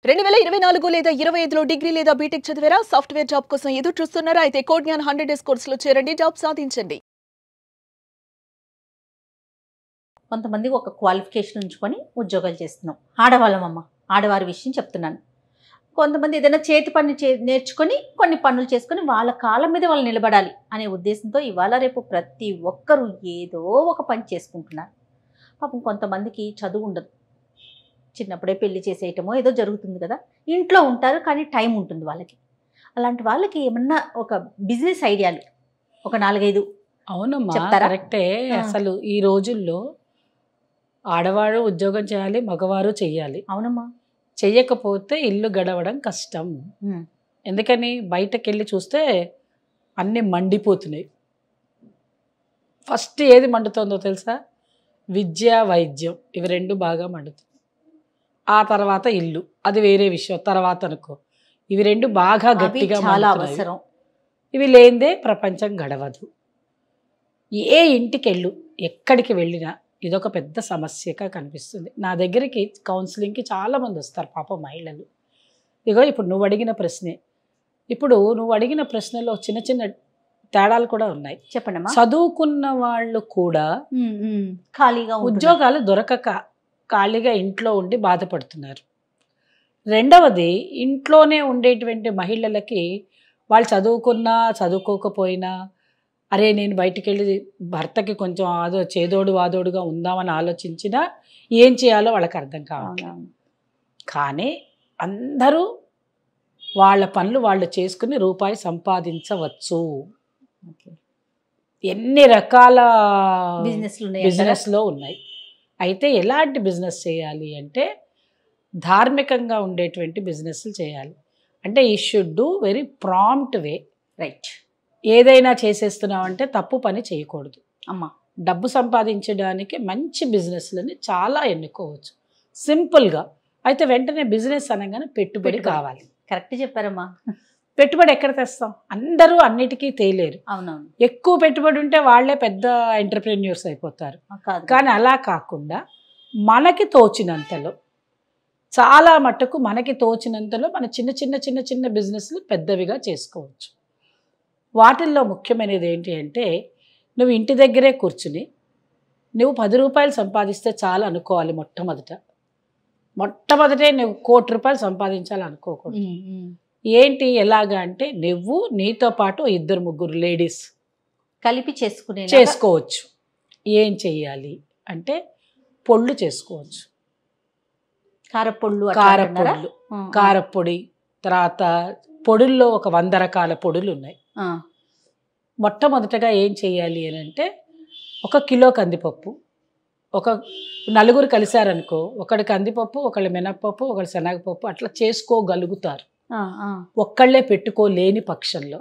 2024 లేదా 25లో డిగ్రీ లేదా బీటెక్ చదివారా? సాఫ్ట్వేర్ జాబ్ కోసం ఎదురు చూస్తున్నారా? అయితే కోడ్ జ్ఞాన్ 100 డేస్ కోర్సులో చేరండి, జాబ్ సాధించండి. కొంతమంది ఒక క్వాలిఫికేషన్ ఉంచుకొని ఉద్యోగాలు చేస్తున్నాం. ఆడవాళ్ళమమ్మ, ఆడవారి విషయం చెప్తున్నాను. కొంతమంది ఏదైనా చేతి పని నేర్చుకొని కొన్ని పనులు చేసుకొని వాళ్ళ కాళ్ళ మీద వాళ్ళు నిలబడాలి అనే ఉద్దేశంతో ఇవాళ రేపు ప్రతి ఒక్కరూ ఏదో ఒక పని చేసుకుంటున్నారు. పాపం కొంతమందికి చదువు ఉండదు, చిన్నప్పుడే పెళ్లి చేసేయటమో ఏదో జరుగుతుంది కదా, ఇంట్లో ఉంటారు కానీ టైం ఉంటుంది వాళ్ళకి. అలాంటి వాళ్ళకి ఏమన్నా ఒక బిజినెస్ ఐడియాలు ఒక 4-5 అవునమ్మా, చెప్తారా? కరెక్టే. అసలు ఈ రోజుల్లో ఆడవారు ఉద్యోగం చేయాలి, మగవారు చెయ్యాలి. అవునమ్మా. చెయ్యకపోతే ఇల్లు గడవడం కష్టం. ఎందుకని బయటకు వెళ్ళి చూస్తే అన్నీ మండిపోతున్నాయి. ఫస్ట్ ఏది మండుతుందో తెలుసా? విద్య, వైద్యం, ఇవి రెండు బాగా మండుతుంది. ఆ తర్వాత ఇల్లు, అది వేరే విషయం, తర్వాత అనుకో. ఇవి రెండు బాగా గట్టిగా చాలా మండుతున్నాయి. అవసరం. ఇవి లేనిదే ప్రపంచం గడవదు. ఏ ఇంటికి వెళ్ళు, ఎక్కడికి వెళ్ళినా ఇదొక పెద్ద సమస్యగా కనిపిస్తుంది. నా దగ్గరికి కౌన్సిలింగ్కి చాలామంది వస్తారు పాప మహిళలు. ఇగో ఇప్పుడు నువ్వు అడిగిన ప్రశ్నే. ఇప్పుడు నువ్వు అడిగిన ప్రశ్నలో చిన్న చిన్న తేడాలు కూడా ఉన్నాయి. చెప్పండమ్మా. చదువుకున్న వాళ్ళు కూడా ఖాళీగా ఉద్యోగాలు దొరకక ఖాళీగా ఇంట్లో ఉండి బాధపడుతున్నారు. రెండవది, ఇంట్లోనే ఉండేటువంటి మహిళలకి వాళ్ళు చదువుకున్నా చదువుకోకపోయినా, అరే నేను బయటికి వెళ్ళి భర్తకి కొంచెం చేదోడు వాదోడుగా ఉందామని ఆలోచించినా ఏం చేయాలో వాళ్ళకి అర్థం కావట్లేదు. కానీ అందరూ వాళ్ళ పనులు వాళ్ళు చేసుకుని రూపాయి సంపాదించవచ్చు. ఎన్ని రకాల బిజినెస్లో ఉన్నాయి. అయితే ఎలాంటి బిజినెస్ చేయాలి అంటే ధార్మికంగా ఉండేటువంటి బిజినెస్లు చేయాలి. అంటే ఈ should do very prompt way. Right. ఏదైనా చేసేస్తున్నామంటే తప్పు పని చేయకూడదు. అమ్మా, డబ్బు సంపాదించడానికి మంచి బిజినెస్లని చాలా ఎన్నుకోవచ్చు సింపుల్గా. అయితే వెంటనే బిజినెస్ అనగానే పెట్టుబడి కావాలి. కరెక్ట్ చెప్పారమ్మా. పెట్టుబడి ఎక్కడ తెస్తాం? అందరూ అన్నిటికీ తేలేరు. అవునవును. ఎక్కువ పెట్టుబడి ఉంటే వాళ్ళే పెద్ద ఎంటర్ప్రెన్యూర్స్ అయిపోతారు. కానీ అలా కాకుండా మనకి తోచినంతలో, చాలా మట్టుకు మనకి తోచినంతలో మన చిన్న చిన్న చిన్న చిన్న బిజినెస్లు పెద్దవిగా చేసుకోవచ్చు. వాటిల్లో ముఖ్యమైనది ఏంటి అంటే, నువ్వు ఇంటి దగ్గరే కూర్చుని నువ్వు 10 రూపాయలు సంపాదిస్తే చాలు అనుకోవాలి. మొట్టమొదటే నువ్వు 1 కోటి రూపాయలు సంపాదించాలి అనుకోకూడదు. ఏంటి ఎలాగా అంటే, నువ్వు నీతో పాటు 2-3 లేడీస్ కలిపి చేసుకోవచ్చు. ఏం చెయ్యాలి అంటే పొళ్ళు చేసుకోవచ్చు. కారపొడి, తర్వాత పొడుల్లో ఒక 100 రకాల పొడులు ఉన్నాయి. మొట్టమొదటగా ఏం చెయ్యాలి అని అంటే, 1 కిలో కందిపప్పు, ఒక 4 కలిశారనుకో, ఒకటి కందిపప్పు, ఒకళ్ళు మినప్పప్పు, ఒకళ్ళు శనగపప్పు, అట్లా చేసుకోగలుగుతారు. ఒక్కళ్ళే పెట్టుకోలేని పక్షంలో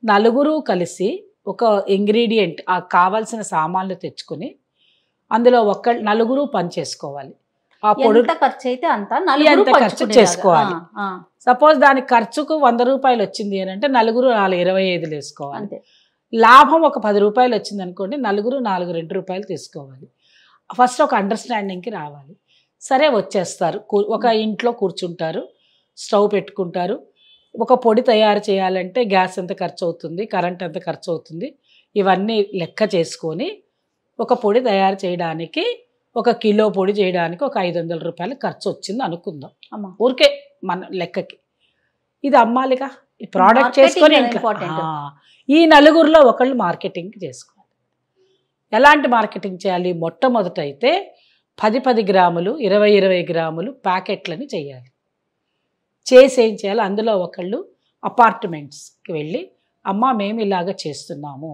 4 కలిసి ఒక ఇంగ్రీడియంట్, ఆ కావాల్సిన సామాన్లు తెచ్చుకొని అందులో 4 పని చేసుకోవాలి. ఆ పొడి ఖర్చు అయితే అంత ఖర్చు చేసుకోవాలి. సపోజ్ దానికి ఖర్చుకు 100 రూపాయలు వచ్చింది అని అంటే 4 25 వేసుకోవాలి. లాభం ఒక 10 రూపాయలు వచ్చింది అనుకోండి, 4 2 రూపాయలు తీసుకోవాలి. ఫస్ట్ ఒక అండర్స్టాండింగ్కి రావాలి. సరే వచ్చేస్తారు, ఒక ఇంట్లో కూర్చుంటారు, స్టవ్ పెట్టుకుంటారు. ఒక పొడి తయారు చేయాలంటే గ్యాస్ ఎంత ఖర్చు అవుతుంది, కరెంట్ ఎంత ఖర్చు అవుతుంది, ఇవన్నీ లెక్క చేసుకొని ఒక పొడి తయారు చేయడానికి, 1 కిలో పొడి చేయడానికి ఒక 500 రూపాయలు ఖర్చు వచ్చింది అనుకుందాం. ఊరికే మన లెక్కకి. ఇది అమ్మాలిగా, ఈ ప్రోడక్ట్ చేసుకొని ఈ 4లో ఒకళ్ళు మార్కెటింగ్ చేసుకోవాలి. ఎలాంటి మార్కెటింగ్ చేయాలి? మొట్టమొదట అయితే 10 గ్రాములు, 20 గ్రాములు ప్యాకెట్లని చేయాలి. చేసి ఏం చేయాలి? అందులో ఒకళ్ళు అపార్ట్మెంట్స్కి వెళ్ళి, అమ్మ మేము ఇలాగ చేస్తున్నాము,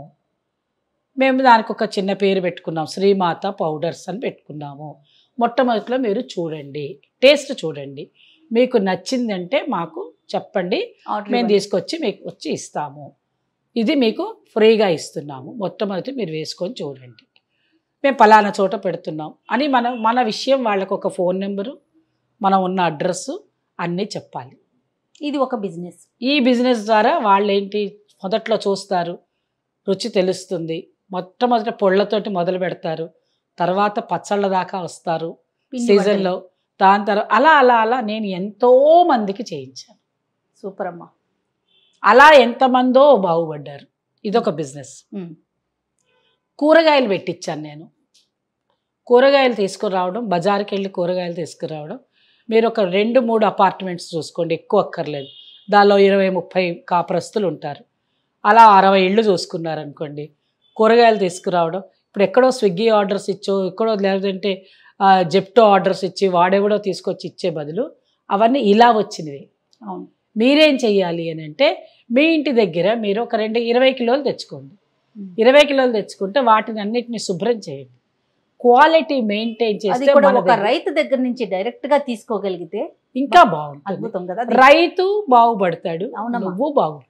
మేము దానికి ఒక చిన్న పేరు పెట్టుకున్నాం, శ్రీమాత పౌడర్స్ అని పెట్టుకున్నాము. మొట్టమొదటిలో మీరు చూడండి, టేస్ట్ చూడండి, మీకు నచ్చిందంటే మాకు చెప్పండి, మేము తీసుకొచ్చి మీకు వచ్చి ఇస్తాము. ఇది మీకు ఫ్రీగా ఇస్తున్నాము, మొట్టమొదటి మీరు వేసుకొని చూడండి, మేము పలానా చోట పెడుతున్నాం అని మన విషయం వాళ్ళకు ఒక ఫోన్ నెంబరు, మనం ఉన్న అడ్రస్సు అన్నీ చెప్పాలి. ఇది ఒక బిజినెస్. ఈ బిజినెస్ ద్వారా వాళ్ళు ఏంటి, మొదట్లో చూస్తారు, రుచి తెలుస్తుంది. మొట్టమొదట పొళ్ళతోటి మొదలు పెడతారు, తర్వాత పచ్చళ్ళ దాకా వస్తారు సీజన్లో, దాని తర్వాత అలా అలా అలా నేను ఎంతో మందికి చేయించాను. సూపర్ అమ్మా. అలా ఎంతమందో బాగుపడ్డారు. ఇదొక బిజినెస్. కూరగాయలు పెట్టించాను నేను. కూరగాయలు తీసుకురావడం, బజార్కి వెళ్ళి కూరగాయలు తీసుకురావడం. మీరు ఒక 2-3 అపార్ట్మెంట్స్ చూసుకోండి, ఎక్కువ అక్కర్లేదు. దానిలో 20-30 కాపురస్తులు ఉంటారు. అలా 60 ఇళ్ళు చూసుకున్నారనుకోండి. కూరగాయలు తీసుకురావడం, ఇప్పుడు ఎక్కడో స్విగ్గీ ఆర్డర్స్ ఇచ్చో, ఎక్కడో లేదంటే జెప్టో ఆర్డర్స్ ఇచ్చి వాడెవడో తీసుకొచ్చి ఇచ్చే బదులు అవన్నీ ఇలా వచ్చినవి. అవును. మీరేం చెయ్యాలి అని అంటే మీ ఇంటి దగ్గర మీరు ఒక 20 కిలోలు తెచ్చుకోండి. 20 కిలోలు తెచ్చుకుంటే వాటిని అన్నిటిని శుభ్రం చేయండి. క్వాలిటీ మెయింటైన్ చేస్తే ఒక రైతు దగ్గర నుంచి డైరెక్ట్ గా తీసుకోగలిగితే ఇంకా బాగుంటుంది. రైతు బాగుపడతాడు, నువ్వు బాగుపడతావు.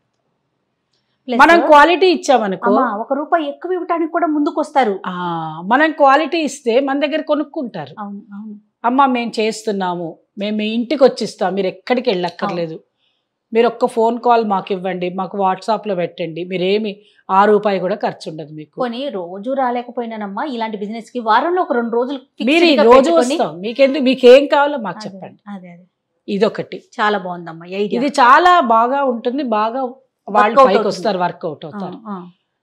మనం క్వాలిటీ ఇచ్చామనుకో, ₹1 ఎక్కువ ఇవ్వడానికి కూడా ముందుకు వస్తారు. మనం క్వాలిటీ ఇస్తే మన దగ్గర కొనుక్కుంటారు. అమ్మ మేము చేస్తున్నాము, మేము మీ ఇంటికి వచ్చిస్తాం, మీరు ఎక్కడికి వెళ్ళక్కర్లేదు, మీరు ఒక్క ఫోన్ కాల్ మాకు ఇవ్వండి, మాకు వాట్సాప్లో పెట్టండి, మీరేమి ₹1 కూడా ఖర్చు ఉండదు మీకు. కొని రోజు రాలేకపోయినానమ్మా ఇలాంటి బిజినెస్ కి వారంలో ఒక 2 రోజులు మీరు ఈ రోజు వస్తాం, మీకేం కావాలో మాకు చెప్పండి. ఇదొకటి చాలా బాగుందమ్మా. ఇది చాలా బాగా ఉంటుంది, బాగా వాళ్ళు పైకి వస్తారు, వర్కౌట్ అవుతారు.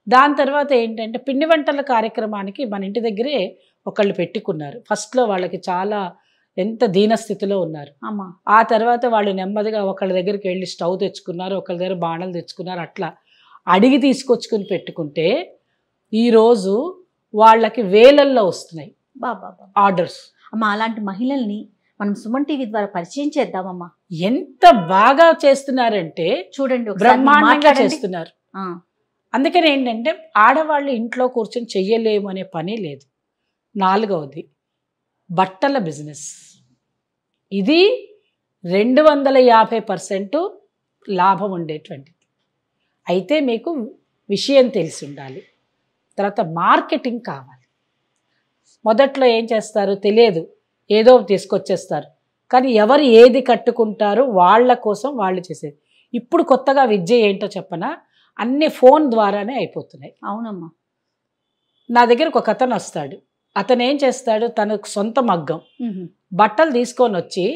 దాని తర్వాత ఏంటంటే పిండి వంటల కార్యక్రమానికి మన ఇంటి దగ్గరే ఒకళ్ళు పెట్టుకున్నారు. ఫస్ట్లో వాళ్ళకి చాలా ఎంత దీనస్థితిలో ఉన్నారు. ఆ తర్వాత వాళ్ళు నెమ్మదిగా ఒకళ్ళ దగ్గరికి వెళ్ళి స్టవ్ తెచ్చుకున్నారు, ఒకళ్ళ దగ్గర బాణలు తెచ్చుకున్నారు. అట్లా అడిగి తీసుకొచ్చుకుని పెట్టుకుంటే ఈరోజు వాళ్ళకి వేలల్లో వస్తున్నాయి ఆర్డర్స్. అమ్మా అలాంటి మహిళల్ని మనం సుమన్ టీవీ ద్వారా పరిచయం చేద్దామమ్మా. ఎంత బాగా చేస్తున్నారంటే చూడండి, బ్రహ్మాండంగా చేస్తున్నారు. అందుకని ఏంటంటే ఆడవాళ్ళు ఇంట్లో కూర్చొని చెయ్యలేము అనే పని లేదు. 4వది బట్టల బిజినెస్. ఇది 250% లాభం ఉండేటువంటిది. అయితే మీకు విషయం తెలిసి ఉండాలి. తర్వాత మార్కెటింగ్ కావాలి. మొదట్లో ఏం చేస్తారు తెలియదు, ఏదో తీసుకొచ్చేస్తారు. కానీ ఎవరు ఏది కట్టుకుంటారో వాళ్ళ కోసం వాళ్ళు చేసేది. ఇప్పుడు కొత్తగా విద్య ఏంటో చెప్పనా, అన్ని ఫోన్ ద్వారానే అయిపోతున్నాయి. అవునమ్మా. నా దగ్గరకు ఒక అతను వస్తాడు. అతను ఏం చేస్తాడు, తనకు సొంత మగ్గం బట్టలు తీసుకొని వచ్చి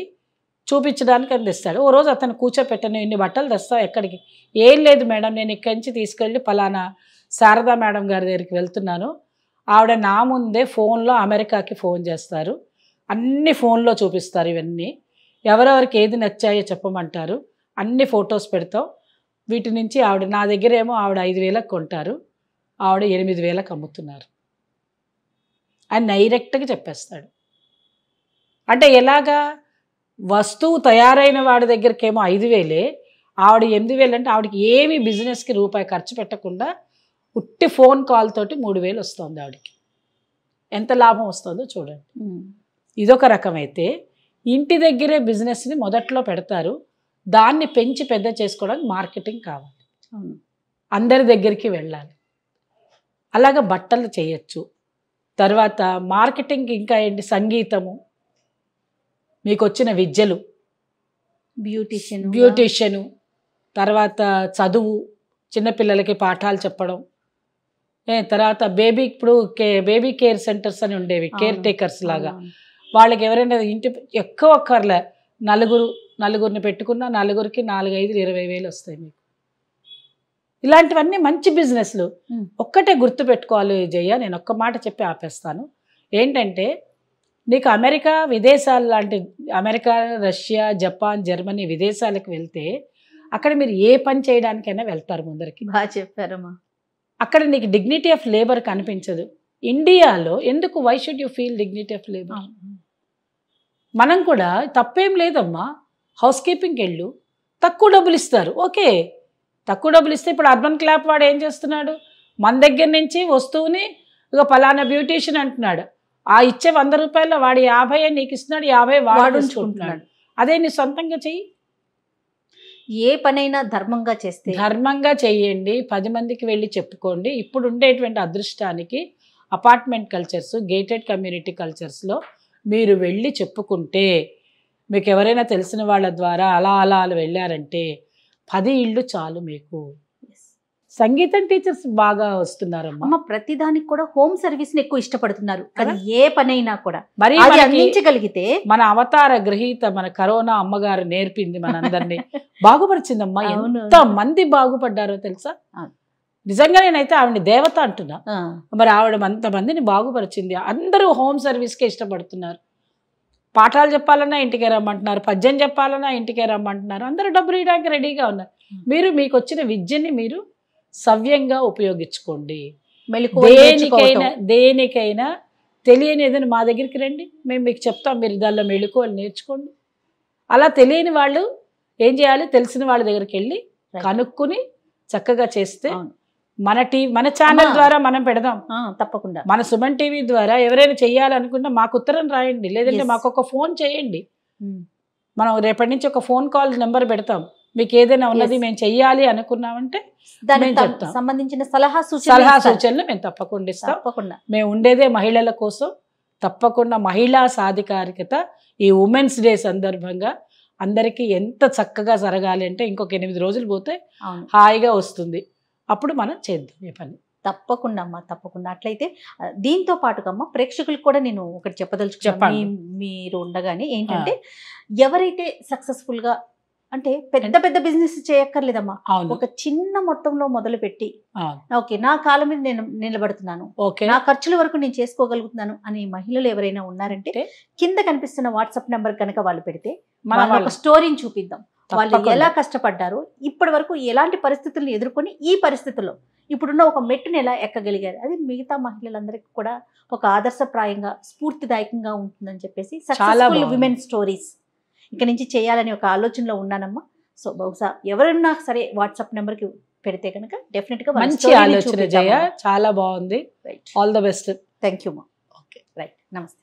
చూపించడానికి అందిస్తాడు. ఓ రోజు అతను కూర్చోపెట్టాను, ఇన్ని బట్టలు తెస్తావు ఎక్కడికి? ఏం లేదు మేడం, నేను ఇక్కడి నుంచి తీసుకెళ్ళి పలానా శారదా మేడం గారి దగ్గరికి వెళ్తున్నాను. ఆవిడ నా ముందే ఫోన్లో అమెరికాకి ఫోన్ చేస్తారు, అన్ని ఫోన్లో చూపిస్తారు. ఇవన్నీ ఎవరెవరికి ఏది నచ్చాయో చెప్పమంటారు, అన్ని ఫొటోస్ పెడతాం. వీటి నుంచి ఆవిడ నా దగ్గర ఏమో ఆవిడ 5,000కి కొంటారు, ఆవిడ 8,000కి అమ్ముతున్నారు అని డైరెక్ట్గా చెప్పేస్తాడు. అంటే ఎలాగా, వస్తువు తయారైన వాడి దగ్గరికేమో 5,000, ఆవిడ 8,000. అంటే ఆవిడకి ఏమి బిజినెస్కి ₹1 ఖర్చు పెట్టకుండా ఉట్టి ఫోన్ కాల్ తోటి 3,000 వస్తుంది ఆవిడకి. ఎంత లాభం వస్తుందో చూడండి. ఇదొక రకమైతే ఇంటి దగ్గరే బిజినెస్ని మొదట్లో పెడతారు, దాన్ని పెంచి పెద్ద చేసుకోవడానికి మార్కెటింగ్ కావాలి, అందరి దగ్గరికి వెళ్ళాలి. అలాగా బట్టలు చేయొచ్చు. తర్వాత మార్కెటింగ్ ఇంకా ఏంటి, సంగీతము, మీకు వచ్చిన విద్యలు, బ్యూటిషియను, తర్వాత చదువు, చిన్నపిల్లలకి పాఠాలు చెప్పడం, తర్వాత ఇప్పుడు బేబీ కేర్ సెంటర్స్ అని ఉండేవి, కేర్ టేకర్స్ లాగా. వాళ్ళకి ఎవరైనా ఇంటి ఎక్కువ అక్కర్లే, నలుగురిని పెట్టుకున్న నలుగురికి 4-5 20,000 వస్తాయి మీకు. ఇలాంటివన్నీ మంచి బిజినెస్లు. ఒక్కటే గుర్తుపెట్టుకోవాలి జయ, నేను ఒక్క మాట చెప్పి ఆపేస్తాను. ఏంటంటే నీకు అమెరికా విదేశాలు లాంటి, అమెరికా, రష్యా, జపాన్, జర్మనీ విదేశాలకు వెళ్తే అక్కడ మీరు ఏ పని చేయడానికైనా వెళ్తారు ముందరికి. బాగా చెప్పారమ్మా. అక్కడ నీకు డిగ్నిటీ ఆఫ్ లేబర్ కనిపించదు. ఇండియాలో ఎందుకు, why should you feel dignity of labour? మనం కూడా తప్పేం లేదమ్మా, హౌస్ కీపింగ్కి వెళ్ళు, తక్కువ డబ్బులు ఇస్తారు, ఓకే. తక్కువ డబ్బులు ఇస్తే ఇప్పుడు అర్బన్ క్లాప్ వాడు ఏం చేస్తున్నాడు, మన దగ్గర నుంచి వస్తువుని ఇక పలానా బ్యూటీషియన్ అంటున్నాడు, ఆ ఇచ్చే ₹100 వాడు 50 నీకు ఇస్తున్నాడు, 50 వాడు ఉంచుకుంటున్నాడు. అదే నీ సొంతంగా చెయ్యి. ఏ పనైనా ధర్మంగా చేస్తే ధర్మంగా చెయ్యండి, 10 మందికి వెళ్ళి చెప్పుకోండి. ఇప్పుడు ఉండేటువంటి అదృష్టానికి అపార్ట్మెంట్ కల్చర్స్, గేటెడ్ కమ్యూనిటీ కల్చర్స్లో మీరు వెళ్ళి చెప్పుకుంటే, మీకు ఎవరైనా తెలిసిన వాళ్ళ ద్వారా అలా వెళ్ళారంటే 10 ఇళ్ళు చాలు మీకు. సంగీతం టీచర్స్ బాగా వస్తున్నారమ్మా. అమ్మ ప్రతిదానికి కూడా హోమ్ సర్వీస్ ని ఎక్కువ ఇష్టపడుతున్నారు. అది ఏ పనైనా కూడా మరి అది మనకి అందించగలిగితే మన అవతార గ్రహీత మన కరోనా అమ్మగారు నేర్పింది మనందరినీ బాగుపరిచిందమ్మా. అవును. ఎంత మంది బాగుపడ్డారో తెలుసా. అవును. నిజంగా నేనైతే ఆవిడ దేవత అంటున్నా. ఆ, మరి ఆవిడ అంతమందిని బాగుపరిచింది. అందరూ హోమ్ సర్వీస్కే ఇష్టపడుతున్నారు. పాఠాలు చెప్పాలన్నా ఇంటికే రమ్మంటున్నారు, పద్యం చెప్పాలన్నా ఇంటికే రమ్మంటున్నారు. అందరూ డబ్బులు ఇవ్వడానికి రెడీగా ఉన్నారు. మీరు మీకు వచ్చిన విద్యని మీరు సవ్యంగా ఉపయోగించుకోండి. మెలకువలు నేర్చుకోవటం. దేనికైనా తెలియని ఏదైనా మా దగ్గరికి రండి, మేము మీకు చెప్తాం. మీరు దానిలో మెళకువలు నేర్చుకోండి. అలా తెలియని వాళ్ళు ఏం చేయాలి, తెలిసిన వాళ్ళ దగ్గరికి వెళ్ళి కనుక్కుని చక్కగా చేస్తే అవును. మన ఛానల్ ద్వారా మనం పెడదాం. తప్పకుండా మన సుమన్ టీవీ ద్వారా ఎవరైనా చెయ్యాలనుకుంటే మాకు ఉత్తరం రాయండి, లేదంటే Yes. మాకు ఒక ఫోన్ చేయండి. మనం రేపటి నుంచి ఒక ఫోన్ కాల్ నెంబర్ పెడతాం. మీకు ఏదైనా ఉన్నది Yes. మేము చెయ్యాలి అనుకున్నామంటే దానికి మేము చెప్తాం. సంబంధించిన సలహా సూచనలు మేము తప్పకుండా ఇస్తాం. తప్పకుండా మేము ఉండేదే మహిళల కోసం. తప్పకుండా మహిళా సాధికారికత ఈ ఉమెన్స్ డే సందర్భంగా అందరికీ ఎంత చక్కగా జరగాలి అంటే ఇంకొక 8 రోజులు పోతే అవును. హాయిగా వస్తుంది. అప్పుడు మనం చేద్దాం ఈ పని. తప్పకుండా అమ్మా, తప్పకుండా. అట్లయితే దీంతో పాటుకమ్మా ప్రేక్షకులకు కూడా నేను ఒకటి చెప్పదలుచుకున్నాను. చెప్పండి. మీరు ఉండగానే ఏంటంటే ఎవరైతే సక్సెస్ఫుల్ గా అంటే పెద్ద పెద్ద బిజినెస్ చేయక్కర్లేదమ్మా, అవును ఒక చిన్న మొత్తంలో మొదలు పెట్టి అవును. ఓకే నా కాళ్ళ మీద నేను నిలబడుతున్నాను, ఓకే నా ఖర్చుల వరకు నేను చేసుకోగలుగుతున్నాను అనే మహిళలు ఎవరైనా ఉన్నారంటే కింద కనిపిస్తున్న వాట్సాప్ నెంబర్ కనుక వాళ్ళు పెడితే మనం ఒక స్టోరీని చూపిద్దాం. వాళ్ళు ఎలా కష్టపడ్డారు, ఇప్పటి వరకు ఎలాంటి పరిస్థితులను ఎదుర్కొని ఈ పరిస్థితుల్లో ఇప్పుడున్న ఒక మెట్టును ఎలా ఎక్కగలిగారు, అది మిగతా మహిళలందరికీ కూడా ఒక ఆదర్శప్రాయంగా స్ఫూర్తిదాయకంగా ఉంటుందని చెప్పేసి సక్సెస్ఫుల్ విమెన్ స్టోరీస్ ఇక నుంచి చేయాలని ఒక ఆలోచనలో ఉన్నానమ్మా. సో బహుశా ఎవరన్నా సరే వాట్సాప్ నెంబర్కి పెడితే కనుక డెఫినెట్ గా మంచి ఆలోచన జయ, చాలా బాగుంది. Right, all the best. Thank you మా. ఓకే, రైట్, నమస్తే.